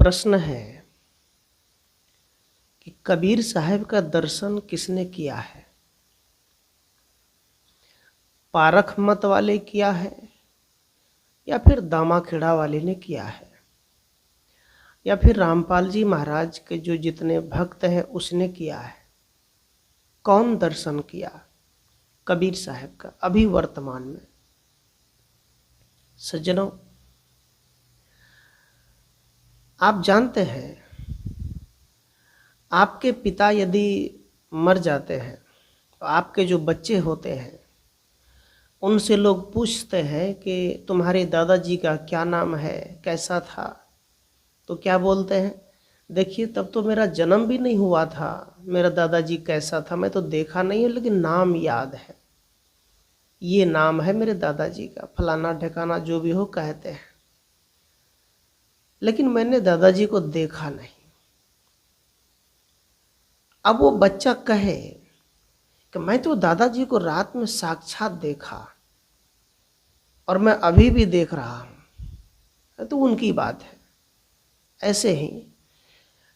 प्रश्न है कि कबीर साहब का दर्शन किसने किया है। पारख मत वाले किया है या फिर दामाखेड़ा वाले ने किया है या फिर रामपाल जी महाराज के जो जितने भक्त हैं उसने किया है। कौन दर्शन किया कबीर साहब का अभी वर्तमान में। सज्जनों, आप जानते हैं आपके पिता यदि मर जाते हैं तो आपके जो बच्चे होते हैं उनसे लोग पूछते हैं कि तुम्हारे दादाजी का क्या नाम है, कैसा था, तो क्या बोलते हैं, देखिए तब तो मेरा जन्म भी नहीं हुआ था, मेरा दादाजी कैसा था मैं तो देखा नहीं है, लेकिन नाम याद है, ये नाम है मेरे दादाजी का, फलाना ठिकाना जो भी हो कहते हैं, लेकिन मैंने दादाजी को देखा नहीं। अब वो बच्चा कहे कि मैं तो दादाजी को रात में साक्षात देखा और मैं अभी भी देख रहा हूँ, तो उनकी बात है। ऐसे ही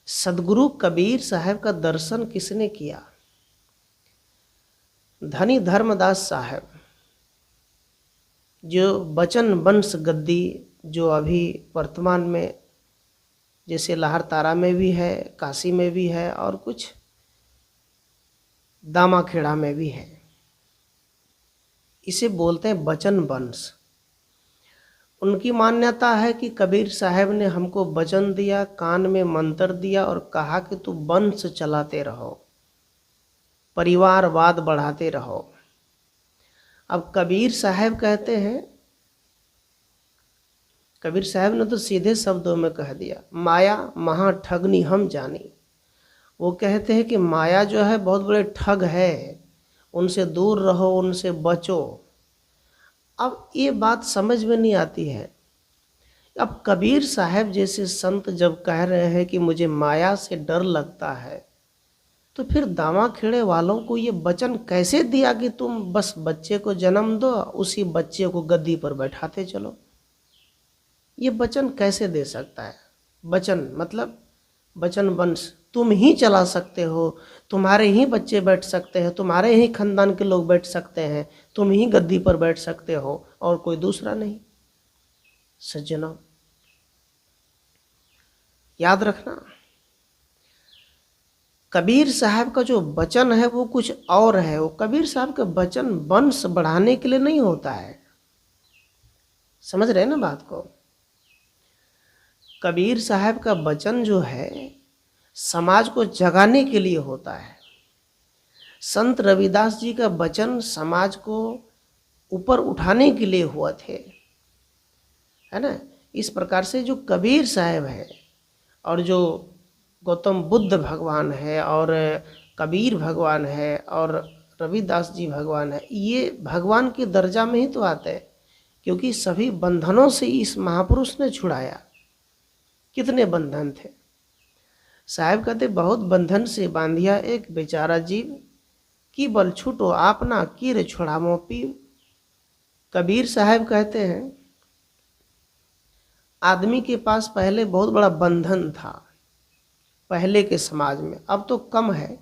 सदगुरु कबीर साहब का दर्शन किसने किया। धनी धर्मदास साहब जो बचन वंश गद्दी जो अभी वर्तमान में जैसे लाहर तारा में भी है, काशी में भी है और कुछ दामाखेड़ा में भी है, इसे बोलते हैं बचन वंश। उनकी मान्यता है कि कबीर साहब ने हमको वचन दिया, कान में मंत्र दिया और कहा कि तू वंश चलाते रहो, परिवारवाद बढ़ाते रहो। अब कबीर साहब कहते हैं, कबीर साहब ने तो सीधे शब्दों में कह दिया, माया महा ठगनी हम जानी। वो कहते हैं कि माया जो है बहुत बड़े ठग है, उनसे दूर रहो, उनसे बचो। अब ये बात समझ में नहीं आती है। अब कबीर साहब जैसे संत जब कह रहे हैं कि मुझे माया से डर लगता है, तो फिर दामाखेड़े वालों को ये वचन कैसे दिया कि तुम बस बच्चे को जन्म दो, उसी बच्चे को गद्दी पर बैठाते चलो। ये वचन कैसे दे सकता है। वचन मतलब वचन वंश, तुम ही चला सकते हो, तुम्हारे ही बच्चे बैठ सकते हैं, तुम्हारे ही खानदान के लोग बैठ सकते हैं, तुम ही गद्दी पर बैठ सकते हो और कोई दूसरा नहीं। सज्जनों, याद रखना, कबीर साहब का जो वचन है वो कुछ और है। वो कबीर साहब का वचन वंश बढ़ाने के लिए नहीं होता है। समझ रहे हैं ना बात को। कबीर साहब का वचन जो है समाज को जगाने के लिए होता है। संत रविदास जी का वचन समाज को ऊपर उठाने के लिए हुआ थे, है ना। इस प्रकार से जो कबीर साहब है और जो गौतम बुद्ध भगवान है और कबीर भगवान है और रविदास जी भगवान है, ये भगवान के दर्जा में ही तो आते हैं, क्योंकि सभी बंधनों से इस महापुरुष ने छुड़ाया। कितने बंधन थे। साहब कहते बहुत बंधन से बांधिया एक बेचारा जीव, की बल छूटो आपना कीर छोड़ामो पीव। कबीर साहब कहते हैं आदमी के पास पहले बहुत बड़ा बंधन था पहले के समाज में, अब तो कम है,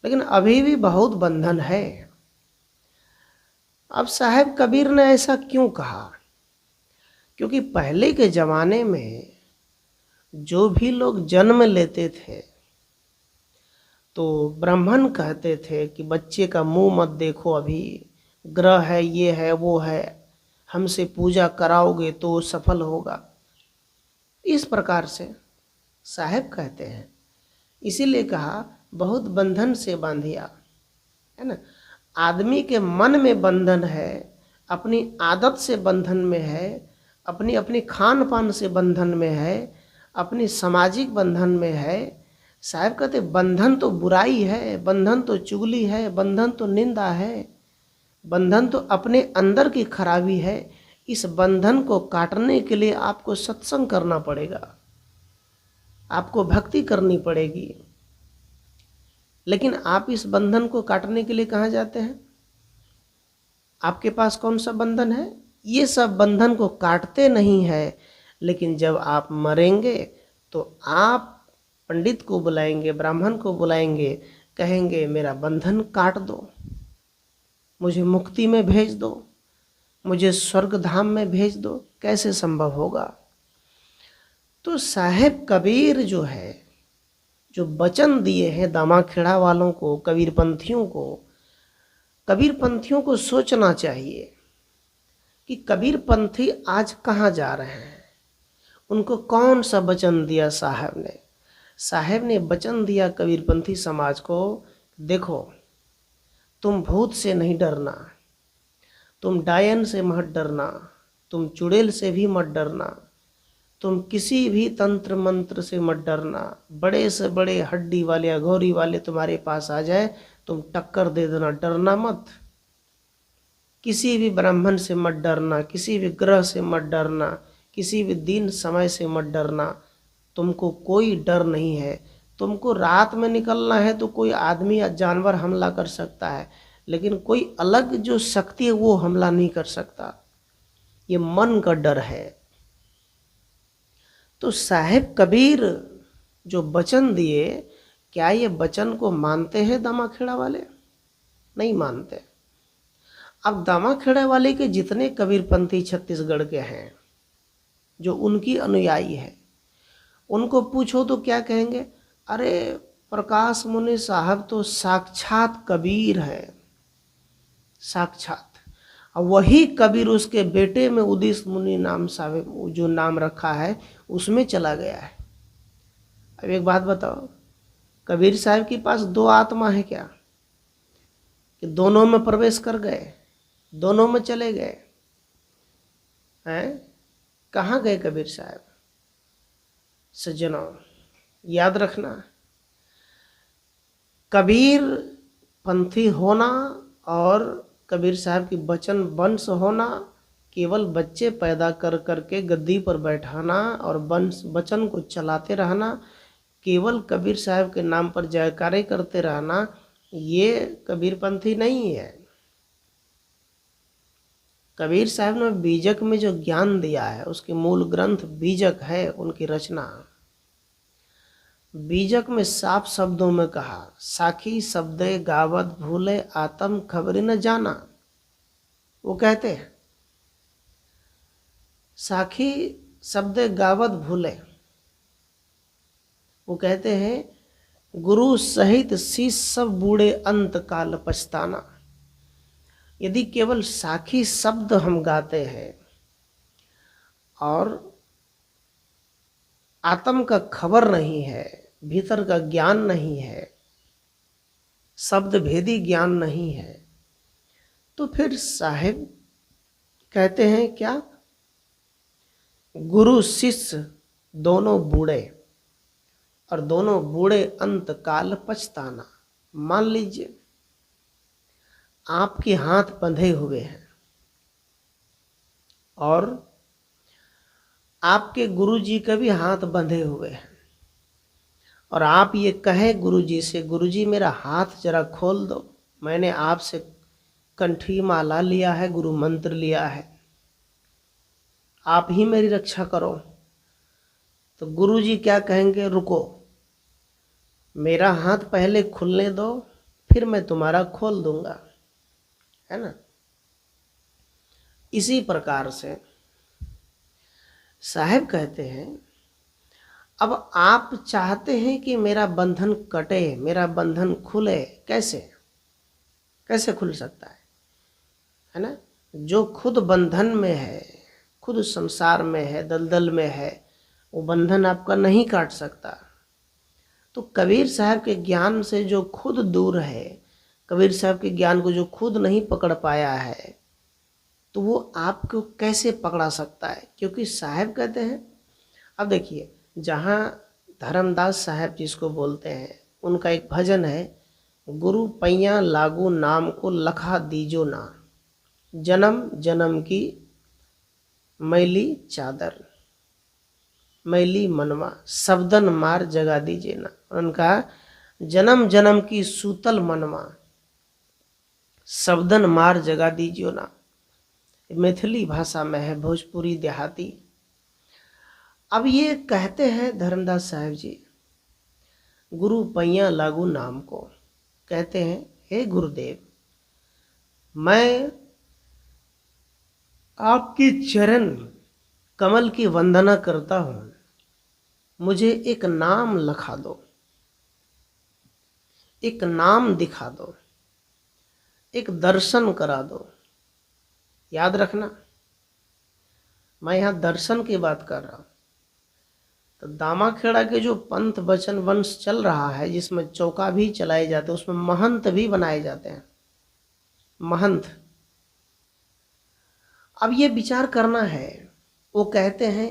लेकिन अभी भी बहुत बंधन है। अब साहब कबीर ने ऐसा क्यों कहा, क्योंकि पहले के ज़माने में जो भी लोग जन्म लेते थे तो ब्राह्मण कहते थे कि बच्चे का मुंह मत देखो, अभी ग्रह है, ये है, वो है, हमसे पूजा कराओगे तो सफल होगा। इस प्रकार से साहब कहते हैं, इसीलिए कहा बहुत बंधन से बांधिया, है ना। आदमी के मन में बंधन है, अपनी आदत से बंधन में है, अपनी अपनी खान पान से बंधन में है, अपनी सामाजिक बंधन में है। साहब कहते बंधन तो बुराई है, बंधन तो चुगली है, बंधन तो निंदा है, बंधन तो अपने अंदर की खराबी है। इस बंधन को काटने के लिए आपको सत्संग करना पड़ेगा, आपको भक्ति करनी पड़ेगी। लेकिन आप इस बंधन को काटने के लिए कहाँ जाते हैं। आपके पास कौन सा बंधन है, ये सब बंधन को काटते नहीं है। लेकिन जब आप मरेंगे तो आप पंडित को बुलाएंगे, ब्राह्मण को बुलाएंगे, कहेंगे मेरा बंधन काट दो, मुझे मुक्ति में भेज दो, मुझे स्वर्ग धाम में भेज दो। कैसे संभव होगा? तो साहेब कबीर जो है, जो वचन दिए हैं दामाखेड़ा वालों को, कबीरपंथियों को सोचना चाहिए कि कबीरपंथी आज कहाँ जा रहे हैं। उनको कौन सा वचन दिया साहब ने? साहब ने वचन दिया कबीरपंथी समाज को, देखो तुम भूत से नहीं डरना, तुम डायन से मत डरना, तुम चुड़ैल से भी मत डरना, तुम किसी भी तंत्र मंत्र से मत डरना। बड़े से बड़े हड्डी वाले अघोरी वाले तुम्हारे पास आ जाए, तुम टक्कर दे देना, डरना मत। किसी भी ब्राह्मण से मत डरना, किसी भी ग्रह से मत डरना, किसी भी दिन समय से मत डरना। तुमको कोई डर नहीं है। तुमको रात में निकलना है तो कोई आदमी या जानवर हमला कर सकता है, लेकिन कोई अलग जो शक्ति है वो हमला नहीं कर सकता। ये मन का डर है। तो साहेब कबीर जो वचन दिए, क्या ये वचन को मानते हैं दामाखेड़ा वाले? नहीं मानते। अब दामाखेड़ा वाले के जितने कबीरपंथी छत्तीसगढ़ के हैं, जो उनकी अनुयायी है, उनको पूछो तो क्या कहेंगे? अरे प्रकाश मुनि साहब तो साक्षात कबीर है, साक्षात। और वही कबीर उसके बेटे में उदित मुनि नाम साहब जो नाम रखा है उसमें चला गया है। अब एक बात बताओ, कबीर साहब के पास दो आत्मा है क्या कि दोनों में प्रवेश कर गए, दोनों में चले गए हैं? कहाँ गए कबीर साहब? सज्जनों याद रखना, कबीर पंथी होना और कबीर साहब की वचन वंश होना, केवल बच्चे पैदा कर करके गद्दी पर बैठाना और वंश वचन को चलाते रहना, केवल कबीर साहब के नाम पर जयकारे करते रहना, ये कबीरपंथी नहीं है। कबीर साहब ने बीजक में जो ज्ञान दिया है, उसके मूल ग्रंथ बीजक है, उनकी रचना। बीजक में साफ शब्दों में कहा, साखी शब्दे गावत भूले आत्म खबरी न जाना। वो कहते हैं साखी शब्दे गावत भूले, वो कहते हैं गुरु सहित शीश सब बूढ़े अंत काल पछताना। यदि केवल साखी शब्द हम गाते हैं और आत्म का खबर नहीं है, भीतर का ज्ञान नहीं है, शब्द भेदी ज्ञान नहीं है, तो फिर साहेब कहते हैं क्या? गुरु शिष्य दोनों बूढ़े, और दोनों बूढ़े अंत काल पछताना। मान लीजिए आपके हाथ बंधे हुए हैं और आपके गुरुजी के भी हाथ बंधे हुए हैं, और आप ये कहें गुरुजी से, गुरुजी मेरा हाथ जरा खोल दो, मैंने आपसे कंठी माला लिया है, गुरु मंत्र लिया है, आप ही मेरी रक्षा करो। तो गुरुजी क्या कहेंगे? रुको, मेरा हाथ पहले खुलने दो, फिर मैं तुम्हारा खोल दूंगा, है ना? इसी प्रकार से साहेब कहते हैं अब आप चाहते हैं कि मेरा बंधन कटे, मेरा बंधन खुले, कैसे कैसे खुल सकता है ना? जो खुद बंधन में है, खुद संसार में है, दलदल में है, वो बंधन आपका नहीं काट सकता। तो कबीर साहब के ज्ञान से जो खुद दूर है, कबीर साहब के ज्ञान को जो खुद नहीं पकड़ पाया है, तो वो आपको कैसे पकड़ा सकता है? क्योंकि साहब कहते हैं, अब देखिए, जहाँ धर्मदास साहब जिसको बोलते हैं, उनका एक भजन है, गुरु पैया लागू नाम को लखा दीजो ना, जन्म जन्म की मैली चादर, मैली मनवा शब्दन मार जगा दीजिए ना। उनका जन्म जन्म की सूतल मनवा शब्दन मार जगा दीजियो ना। मैथिली भाषा में है, भोजपुरी देहाती। अब ये कहते हैं धर्मदास साहब जी गुरु पैया लागू नाम को, कहते हैं हे गुरुदेव, मैं आपकी चरण कमल की वंदना करता हूं, मुझे एक नाम लिखा दो, एक नाम दिखा दो, एक दर्शन करा दो। याद रखना, मैं यहां दर्शन की बात कर रहा हूं। तो दामाखेड़ा के जो पंथ वचन वंश चल रहा है, जिसमें चौका भी चलाए जाते हैं, उसमें महंत भी बनाए जाते हैं, महंत। अब ये विचार करना है, वो कहते हैं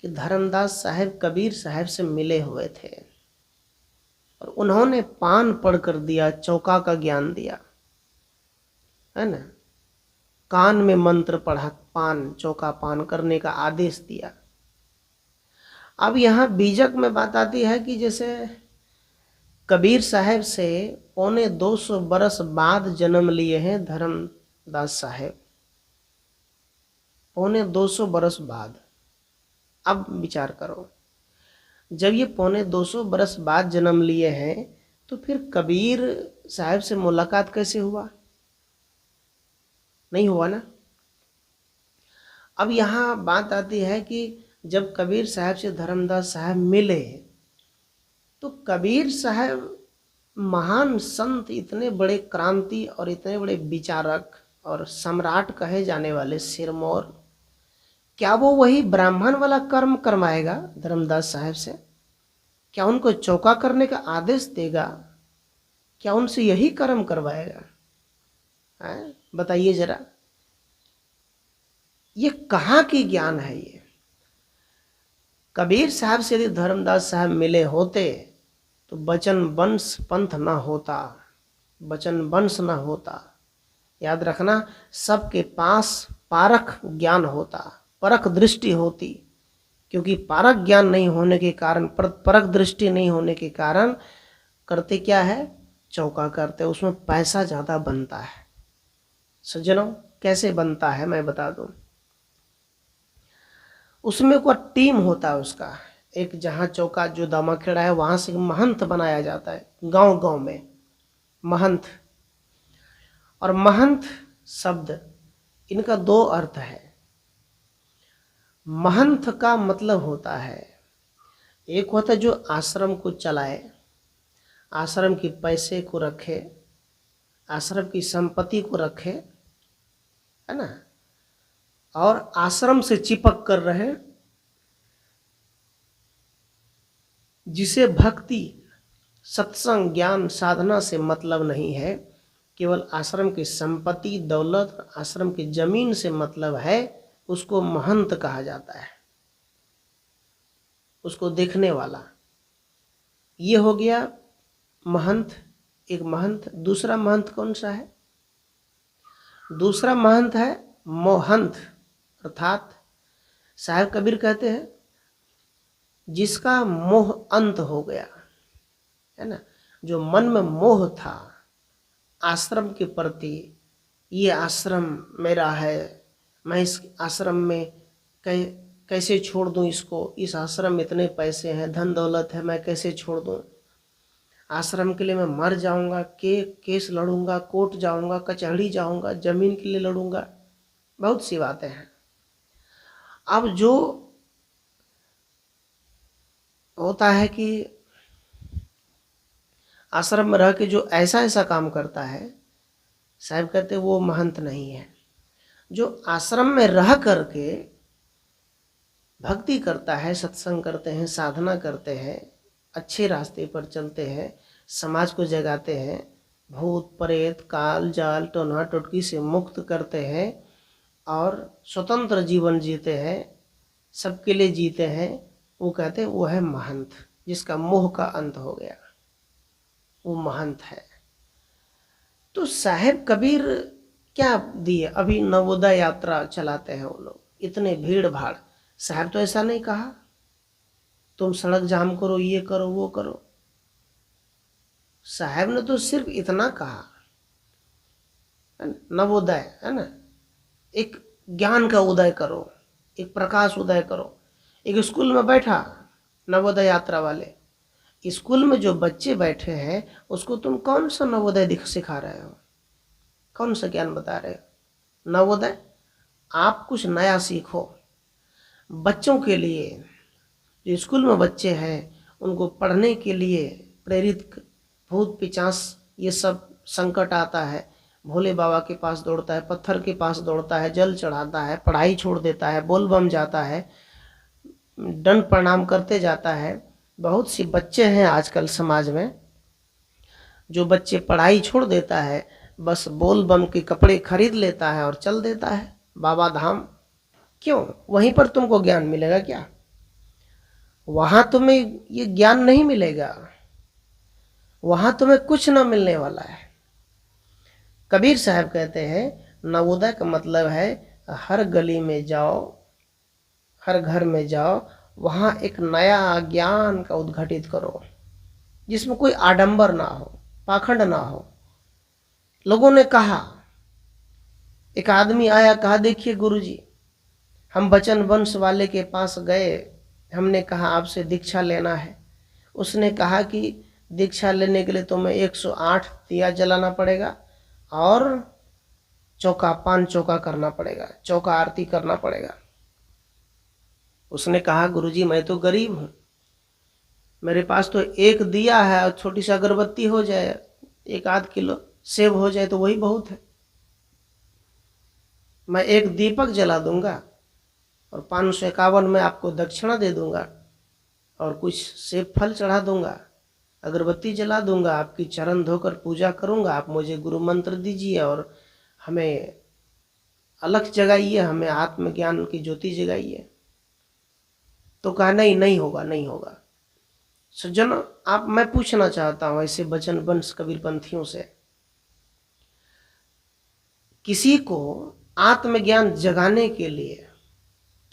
कि धर्मदास साहब कबीर साहब से मिले हुए थे और उन्होंने पान पढ़ कर दिया, चौका का ज्ञान दिया, है ना, कान में मंत्र पढ़ा, पान चौका पान करने का आदेश दिया। अब यहाँ बीजक में बात आती है कि जैसे कबीर साहब से 250 बरस बाद जन्म लिए हैं धर्मदास साहब, 250 बरस बाद। अब विचार करो, जब ये 250 बरस बाद जन्म लिए हैं तो फिर कबीर साहब से मुलाकात कैसे हुआ? नहीं हुआ ना। अब यहाँ बात आती है कि जब कबीर साहब से धर्मदास साहब मिले तो कबीर साहब महान संत, इतने बड़े क्रांति और इतने बड़े विचारक और सम्राट कहे जाने वाले सिरमौर, क्या वो वही ब्राह्मण वाला कर्म करवाएगा धर्मदास साहब से? क्या उनको चौका करने का आदेश देगा? क्या उनसे यही कर्म करवाएगा? बताइए जरा, ये कहाँ की ज्ञान है? ये कबीर साहब से यदि धर्मदास साहब मिले होते तो बचन वंश पंथ ना होता, बचन वंश ना होता। याद रखना, सबके पास पारख ज्ञान होता, परख दृष्टि होती, क्योंकि पारख ज्ञान नहीं होने के कारण, परख दृष्टि नहीं होने के कारण करते क्या है? चौका करते, उसमें पैसा ज़्यादा बनता है। सज्जनों, कैसे बनता है मैं बता दूं। उसमें कोई टीम होता है उसका, एक जहाँ चौका जो दामाखेड़ा है वहाँ से महंत बनाया जाता है, गांव गांव में महंत। और महंत शब्द, इनका दो अर्थ है। महंत का मतलब होता है, एक होता है जो आश्रम को चलाए, आश्रम की पैसे को रखे, आश्रम की संपत्ति को रखे, है ना, और आश्रम से चिपक कर रहे, जिसे भक्ति सत्संग ज्ञान साधना से मतलब नहीं है, केवल आश्रम की संपत्ति दौलत आश्रम की जमीन से मतलब है, उसको महंत कहा जाता है, उसको देखने वाला। ये हो गया महंत, एक महंत। दूसरा महंत कौन सा है? दूसरा महंत है मोहंत, अर्थात साहब कबीर कहते हैं जिसका मोह अंत हो गया, है ना, जो मन में मोह था आश्रम के प्रति, ये आश्रम मेरा है, मैं इस आश्रम में कैसे छोड़ दूं इसको, इस आश्रम में इतने पैसे हैं, धन दौलत है, मैं कैसे छोड़ दूं, आश्रम के लिए मैं मर जाऊंगा, केस लड़ूंगा, कोर्ट जाऊंगा, कचहरी जाऊंगा, जमीन के लिए लड़ूंगा, बहुत सी बातें हैं। अब जो होता है कि आश्रम में रह के जो ऐसा ऐसा काम करता है, साहब कहते वो महंत नहीं है। जो आश्रम में रह करके भक्ति करता है, सत्संग करते हैं, साधना करते हैं, अच्छे रास्ते पर चलते हैं, समाज को जगाते हैं, भूत प्रेत काल जाल टोना टोटकी से मुक्त करते हैं और स्वतंत्र जीवन जीते हैं, सबके लिए जीते हैं, वो कहते हैं वो है महंत, जिसका मोह का अंत हो गया, वो महंत है। तो साहेब कबीर क्या दिए? अभी नवोदय यात्रा चलाते हैं वो लोग, इतने भीड़ भाड़। साहब तो ऐसा नहीं कहा तुम सड़क जाम करो, ये करो, वो करो। साहब ने तो सिर्फ इतना कहा, नवोदय, है ना, एक ज्ञान का उदय करो, एक प्रकाश उदय करो, एक स्कूल में बैठा, नवोदय यात्रा वाले स्कूल में जो बच्चे बैठे हैं उसको तुम कौन सा नवोदय सिखा रहे हो, कौन सा ज्ञान बता रहे हो? नवोदय आप कुछ नया सीखो। बच्चों के लिए, जो स्कूल में बच्चे हैं उनको पढ़ने के लिए प्रेरित, भूत पिचास ये सब संकट आता है, भोले बाबा के पास दौड़ता है, पत्थर के पास दौड़ता है, जल चढ़ाता है, पढ़ाई छोड़ देता है, बोल बम जाता है, दंड प्रणाम करते जाता है। बहुत सी बच्चे हैं आजकल समाज में, जो बच्चे पढ़ाई छोड़ देता है, बस बोल बम के कपड़े खरीद लेता है और चल देता है बाबा धाम। क्यों? वहीं पर तुमको ज्ञान मिलेगा क्या? वहां तुम्हें ये ज्ञान नहीं मिलेगा, वहां तुम्हें कुछ ना मिलने वाला है। कबीर साहब कहते हैं नवोदय का मतलब है हर गली में जाओ, हर घर में जाओ, वहां एक नया ज्ञान का उद्घाटित करो, जिसमें कोई आडंबर ना हो, पाखंड ना हो। लोगों ने कहा, एक आदमी आया, कहा देखिए गुरुजी, हम बचन वंश वाले के पास गए, हमने कहा आपसे दीक्षा लेना है। उसने कहा कि दीक्षा लेने के लिए तुम्हें 108 दिया जलाना पड़ेगा और चौका, 5 चौका करना पड़ेगा, चौका आरती करना पड़ेगा। उसने कहा गुरुजी मैं तो गरीब हूँ, मेरे पास तो एक दिया है और छोटी सी अगरबत्ती हो जाए, 1 आध किलो सेब हो जाए तो वही बहुत है। मैं एक दीपक जला दूंगा और 551 में आपको दक्षिणा दे दूंगा और कुछ सेब फल चढ़ा दूंगा, अगरबत्ती जला दूंगा, आपकी चरण धोकर पूजा करूंगा, आप मुझे गुरु मंत्र दीजिए और हमें अलख जगाइए, हमें आत्मज्ञान की ज्योति जगाइए। तो कहा नहीं, नहीं होगा, नहीं होगा। सज्जनों, आप, मैं पूछना चाहता हूं ऐसे बचन वंश कबीरपंथियों से, किसी को आत्मज्ञान जगाने के लिए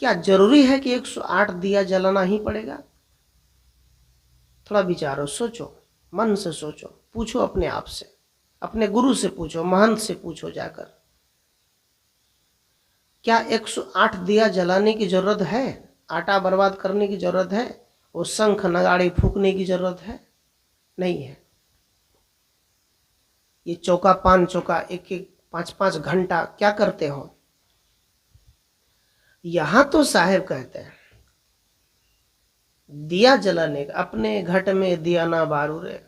क्या जरूरी है कि 108 दिया जलाना ही पड़ेगा? थोड़ा विचारो, सोचो, मन से सोचो, पूछो अपने आप से, अपने गुरु से पूछो, महंत से पूछो जाकर, क्या 108 दिया जलाने की जरूरत है? आटा बर्बाद करने की जरूरत है? वो शंख नगाड़े फूकने की जरूरत है? नहीं है। ये चौका, 5 चौका, 1-1, 5-5 घंटा क्या करते हो? यहां तो साहेब कहते हैं दिया जलाने का, अपने घट में दिया ना बारू रे,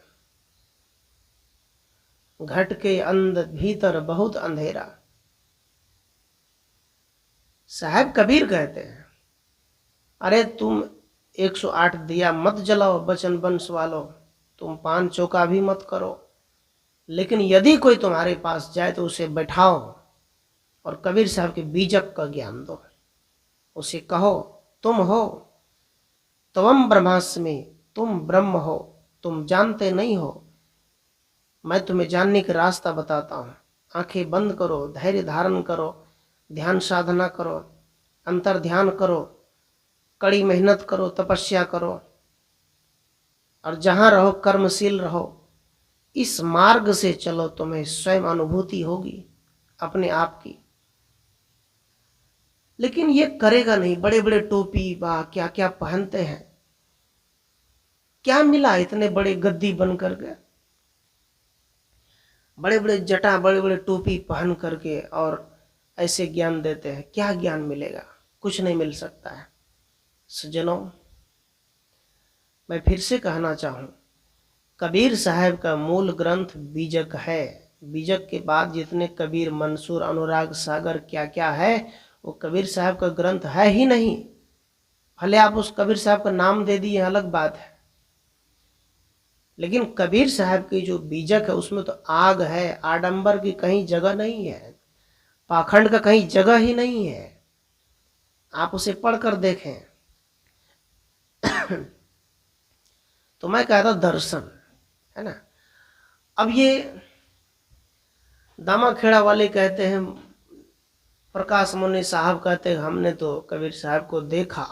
घट के अंदर भीतर बहुत अंधेरा। साहब कबीर कहते हैं अरे तुम 108 दिया मत जलाओ बचन वंश वालों, तुम 5 चौका भी मत करो, लेकिन यदि कोई तुम्हारे पास जाए तो उसे बैठाओ और कबीर साहब के बीजक का ज्ञान दो। उसे कहो तुम हो त्वम ब्रह्मास्मि, तुम ब्रह्म हो, तुम जानते नहीं हो, मैं तुम्हें जानने का रास्ता बताता हूँ। आंखें बंद करो, धैर्य धारण करो, ध्यान साधना करो, अंतर ध्यान करो, कड़ी मेहनत करो, तपस्या करो और जहां रहो कर्मशील रहो। इस मार्ग से चलो, तुम्हें स्वयं अनुभूति होगी अपने आप की। लेकिन ये करेगा नहीं, बड़े बड़े टोपी बा क्या क्या पहनते हैं, क्या मिला इतने बड़े गद्दी बन करके, बड़े बड़े जटा, बड़े बड़े टोपी पहन करके और ऐसे ज्ञान देते हैं, क्या ज्ञान मिलेगा? कुछ नहीं मिल सकता है। सज्जनों, मैं फिर से कहना चाहूं, कबीर साहब का मूल ग्रंथ बीजक है। बीजक के बाद जितने कबीर, मंसूर, अनुराग सागर क्या क्या है, वो कबीर साहब का ग्रंथ है ही नहीं। भले आप उस कबीर साहब का नाम दे दिए, अलग बात है, लेकिन कबीर साहब की जो बीजक है उसमें तो आग है, आडंबर की कहीं जगह नहीं है, पाखंड का कहीं जगह ही नहीं है। आप उसे पढ़कर देखें। तो मैं कहता दर्शन है ना। अब ये दामाखेड़ा वाले कहते हैं, प्रकाश मुनि साहब कहते हैं हमने तो कबीर साहब को देखा।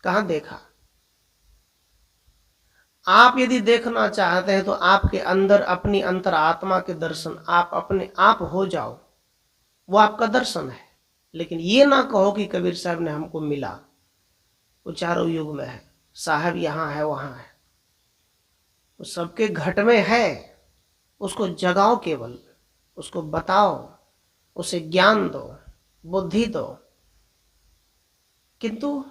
कहाँ देखा? आप यदि देखना चाहते हैं तो आपके अंदर अपनी अंतर आत्मा के दर्शन, आप अपने आप हो जाओ, वो आपका दर्शन है। लेकिन ये ना कहो कि कबीर साहब ने हमको मिला। वो चारों युग में है, साहब यहाँ है वहाँ है, वो सबके घट में है। उसको जगाओ, केवल उसको बताओ, उसे ज्ञान दो, बुद्धि दो। किंतु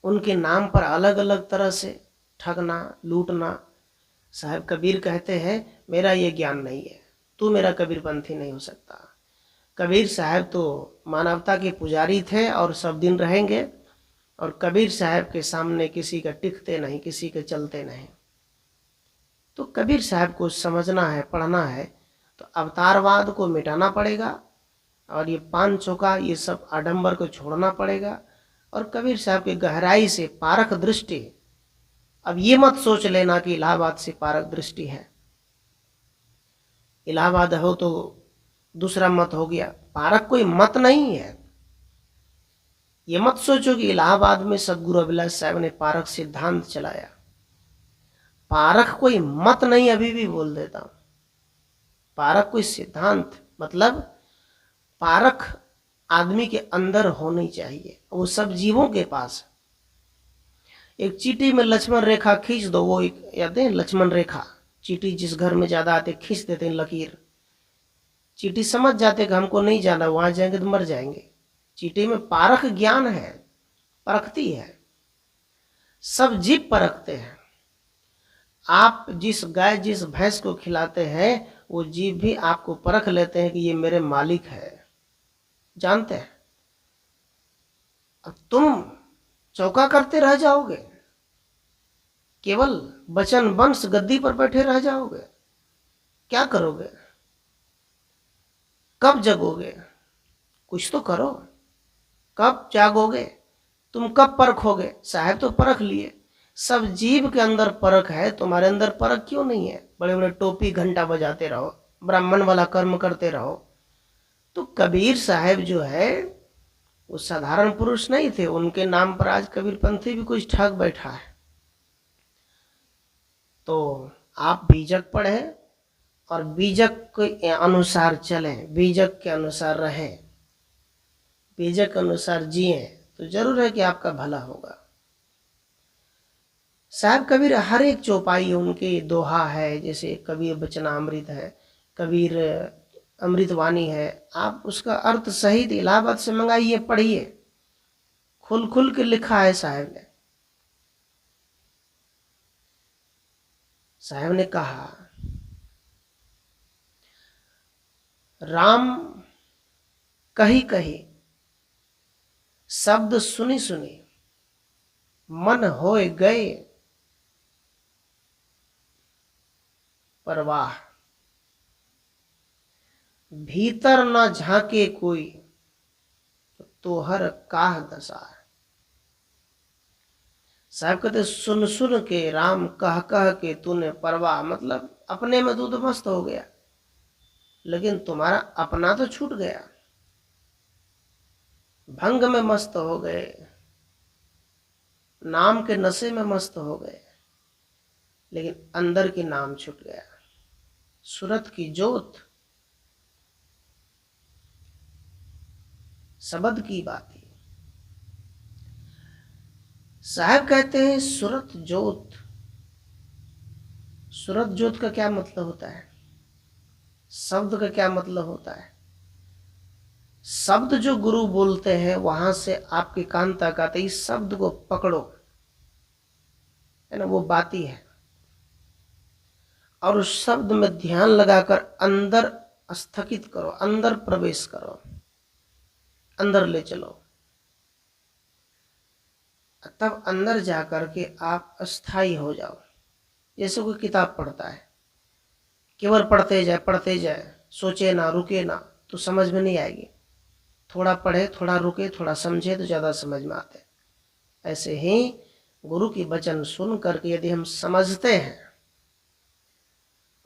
उनके नाम पर अलग अलग तरह से ठगना, लूटना। साहब कबीर कहते हैं मेरा ये ज्ञान नहीं है, तू मेरा कबीरपंथी नहीं हो सकता। कबीर साहब तो मानवता के पुजारी थे और सब दिन रहेंगे, और कबीर साहब के सामने किसी का टिकते नहीं, किसी के चलते नहीं। तो कबीर साहब को समझना है, पढ़ना है, तो अवतारवाद को मिटाना पड़ेगा, और ये पान चौका, ये सब आडंबर को छोड़ना पड़ेगा, और कबीर साहब की गहराई से पारख दृष्टि। अब ये मत सोच लेना कि इलाहाबाद से पारख दृष्टि है, इलाहाबाद हो तो दूसरा मत हो गया। पारख कोई मत नहीं है। ये मत सोचो कि इलाहाबाद में सदगुरु अभिलाष साहब ने पारख सिद्धांत चलाया। पारख कोई मत नहीं, अभी भी बोल देता हूं। पारख कोई सिद्धांत, मतलब पारख आदमी के अंदर होनी चाहिए, वो सब जीवों के पास। एक चीटी में लक्ष्मण रेखा खींच दो, वो एक याद है लक्ष्मण रेखा, चीटी जिस घर में ज्यादा आते खींच देते हैं लकीर। चीटी समझ जाते कि हमको नहीं जाना, वहां जाएंगे तो मर जाएंगे। चीटी में पारख ज्ञान है, परखती है, सब जीव परखते हैं। आप जिस गाय, जिस भैंस को खिलाते हैं, वो जीव भी आपको परख लेते हैं कि ये मेरे मालिक है, जानते हैं। अब तुम चौका करते रह जाओगे, केवल बचन वंश गद्दी पर बैठे रह जाओगे, क्या करोगे? कब जगोगे? कुछ तो करो। कब जागोगे? तुम कब परखोगे? साहब तो परख लिए, सब जीव के अंदर परख है, तुम्हारे अंदर परख क्यों नहीं है? बड़े बड़े टोपी घंटा बजाते रहो, ब्राह्मण वाला कर्म करते रहो। तो कबीर साहब जो है वो साधारण पुरुष नहीं थे, उनके नाम पर आज कबीरपंथी भी कुछ ठग बैठा है। तो आप बीजक पढ़े और बीजक के अनुसार चलें, बीजक के अनुसार रहें, बीजक के अनुसार जिए, तो जरूर है कि आपका भला होगा। साहब कबीर हर एक चौपाई उनके दोहा है, जैसे कबीर वचनामृत है, कबीर अमृतवाणी है। आप उसका अर्थ सहित इलाहाबाद से मंगाइए, पढ़िए, खुल खुल के लिखा है साहब ने। साहब ने कहा राम कही कही शब्द सुनी सुनी मन होए गए परवाह, भीतर न झांके कोई तोहर काह दशा। साहब कहते सुन सुन के, राम कह कह के तूने परवाह, मतलब अपने में दूध मस्त हो गया, लेकिन तुम्हारा अपना तो छूट गया। भंग में मस्त हो गए, नाम के नशे में मस्त हो गए, लेकिन अंदर की नाम छूट गया। सूरत की जोत, शब्द की बात ही। साहब कहते हैं सूरत जोत। सूरत जोत का क्या मतलब होता है? शब्द का क्या मतलब होता है? शब्द जो गुरु बोलते हैं वहां से आपके कान तक आते, इस शब्द को पकड़ो, है ना, वो बाती है, और उस शब्द में ध्यान लगाकर अंदर स्थगित करो, अंदर प्रवेश करो, अंदर ले चलो, तब अंदर जाकर के आप अस्थाई हो जाओ। जैसे कोई किताब पढ़ता है, केवल पढ़ते जाए, सोचे ना, रुके ना, तो समझ में नहीं आएगी। थोड़ा पढ़े, थोड़ा रुके, थोड़ा समझे, तो ज़्यादा समझ में आते। ऐसे ही गुरु की वचन सुन करके यदि हम समझते हैं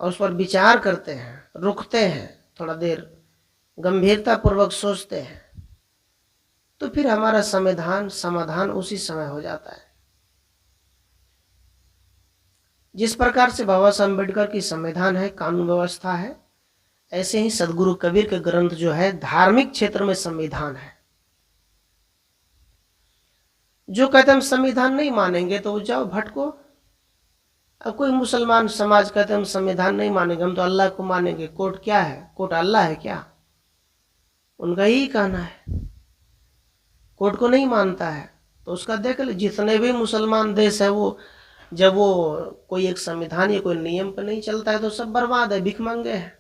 और उस पर विचार करते हैं, रुकते हैं, थोड़ा देर गंभीरता पूर्वक सोचते हैं, तो फिर हमारा समाधान उसी समय हो जाता है। जिस प्रकार से बाबा साहब अम्बेडकर की संविधान है, कानून व्यवस्था है, ऐसे ही सदगुरु कबीर के ग्रंथ जो है धार्मिक क्षेत्र में संविधान है। जो कहते हम संविधान नहीं मानेंगे तो जाओ भटको। अब कोई मुसलमान समाज कहते हम संविधान नहीं मानेंगे, हम तो अल्लाह को मानेंगे। कोर्ट क्या है? कोर्ट अल्लाह है क्या? उनका ही कहना है, कोर्ट को नहीं मानता है तो उसका देख ले। जितने भी मुसलमान देश है वो जब वो कोई एक संविधान या कोई नियम पर नहीं चलता है तो सब बर्बाद है, भिख मांगे हैं।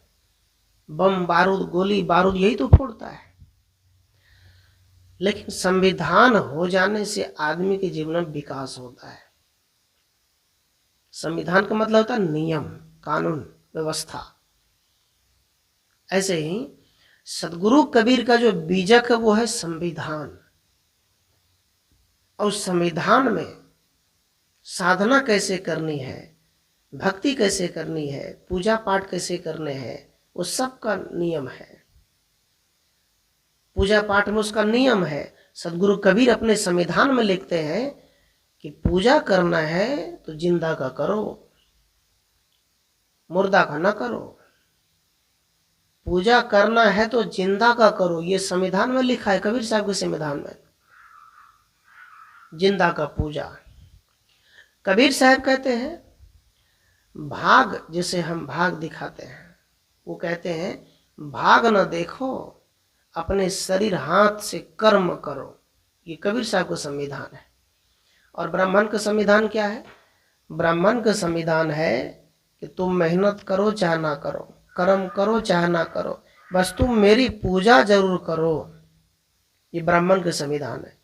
बम बारूद गोली बारूद यही तो फोड़ता है। लेकिन संविधान हो जाने से आदमी के जीवन में विकास होता है। संविधान का मतलब होता है नियम, कानून, व्यवस्था। ऐसे ही सदगुरु कबीर का जो बीजक है वो है संविधान। और संविधान में साधना कैसे करनी है, भक्ति कैसे करनी है, पूजा पाठ कैसे करने हैं, वो सब का नियम है। पूजा पाठ में उसका नियम है। सदगुरु कबीर अपने संविधान में लिखते हैं कि पूजा करना है तो जिंदा का करो, मुर्दा का ना करो। पूजा करना है तो जिंदा का करो, ये संविधान में लिखा है, कबीर साहब के संविधान में। जिंदा का पूजा। कबीर साहब कहते हैं भाग, जैसे हम भाग दिखाते हैं, वो कहते हैं भाग न देखो, अपने शरीर हाथ से कर्म करो। ये कबीर साहब का संविधान है। और ब्राह्मण का संविधान क्या है? ब्राह्मण का संविधान है कि तुम मेहनत करो चाहे ना करो, कर्म करो चाहे ना करो, बस तुम मेरी पूजा जरूर करो। ये ब्राह्मण का संविधान है।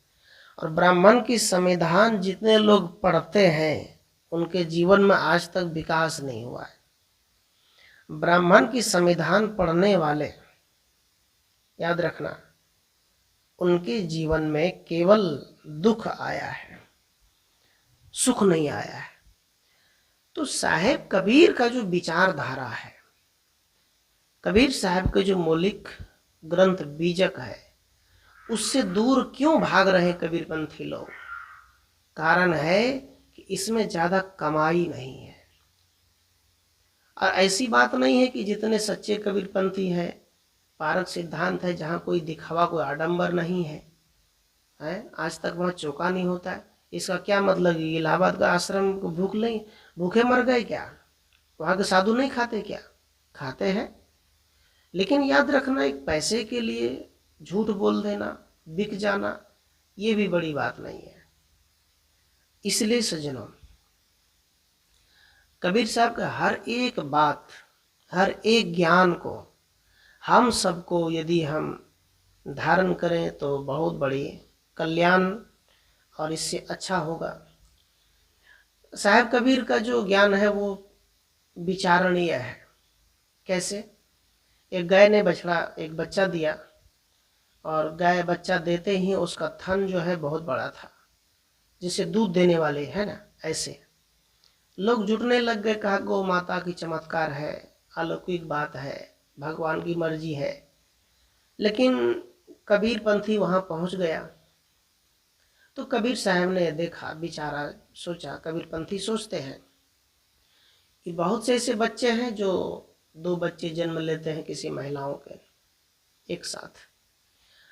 और ब्राह्मण की संविधान जितने लोग पढ़ते हैं उनके जीवन में आज तक विकास नहीं हुआ है। ब्राह्मण की संविधान पढ़ने वाले, याद रखना, उनके जीवन में केवल दुख आया है, सुख नहीं आया है। तो साहेब कबीर का जो विचारधारा है, कबीर साहब के जो मौलिक ग्रंथ बीजक है, उससे दूर क्यों भाग रहे कबीरपंथी लोग? कारण है कि इसमें ज्यादा कमाई नहीं है। और ऐसी बात नहीं है कि जितने सच्चे कबीरपंथी है, पारक सिद्धांत है जहाँ कोई दिखावा, कोई आडंबर नहीं है, आज तक वहाँ चौका नहीं होता है। इसका क्या मतलब? इलाहाबाद का आश्रम को भूखे मर गए क्या? वहाँ के साधु नहीं खाते क्या? खाते हैं। लेकिन याद रखना, एक पैसे के लिए झूठ बोल देना, बिक जाना, ये भी बड़ी बात नहीं है। इसलिए सज्जनों, कबीर साहब का हर एक बात, हर एक ज्ञान को हम सबको यदि हम धारण करें तो बहुत बड़ी कल्याण और इससे अच्छा होगा। साहब कबीर का जो ज्ञान है वो विचारणीय है। कैसे? एक गाय ने एक बच्चा दिया और गाय बच्चा देते ही उसका थन जो है बहुत बड़ा था, जिसे दूध देने वाले है ना, ऐसे लोग जुटने लग गए, कहा गौ माता की चमत्कार है, अलौकिक बात है, भगवान की मर्जी है। लेकिन कबीर पंथी वहां पहुंच गया तो कबीर साहब ने देखा, बिचारा सोचा, कबीर पंथी सोचते हैं कि बहुत से ऐसे बच्चे हैं जो 2 बच्चे जन्म लेते हैं किसी महिलाओं के एक साथ।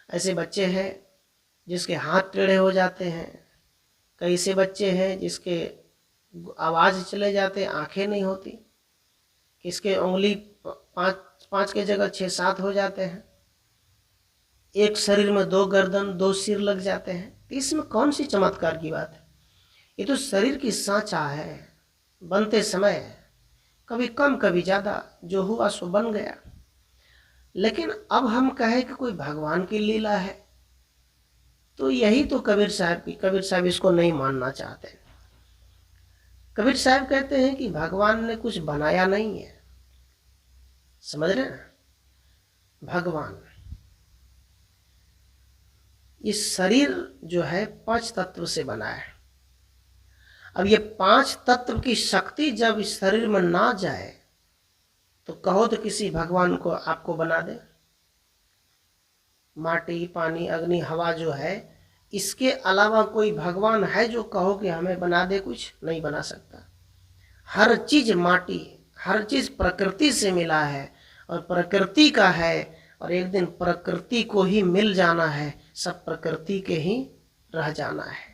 ऐसे बच्चे हैं जिसके हाथ टेढ़े हो जाते हैं, कई ऐसे बच्चे हैं जिसके आवाज चले जाते, आंखें नहीं होती, किसके उंगली 5 के जगह 6-7 हो जाते हैं, एक शरीर में 2 गर्दन 2 सिर लग जाते हैं। तो इसमें कौन सी चमत्कार की बात है? ये तो शरीर की सांचा है, बनते समय कभी कम कभी ज्यादा, जो हुआ सो बन गया। लेकिन अब हम कहें कि कोई भगवान की लीला है, तो यही तो कबीर साहब इसको नहीं मानना चाहते। कबीर साहब कहते हैं कि भगवान ने कुछ बनाया नहीं है, समझ रहे हैं? भगवान, ये शरीर जो है 5 तत्व से बना है। अब ये 5 तत्व की शक्ति जब इस शरीर में ना जाए तो कहो तो किसी भगवान को आपको बना दे। माटी, पानी, अग्नि, हवा जो है, इसके अलावा कोई भगवान है जो कहो कि हमें बना दे? कुछ नहीं बना सकता। हर चीज माटी, हर चीज प्रकृति से मिला है और प्रकृति का है, और एक दिन प्रकृति को ही मिल जाना है, सब प्रकृति के ही रह जाना है।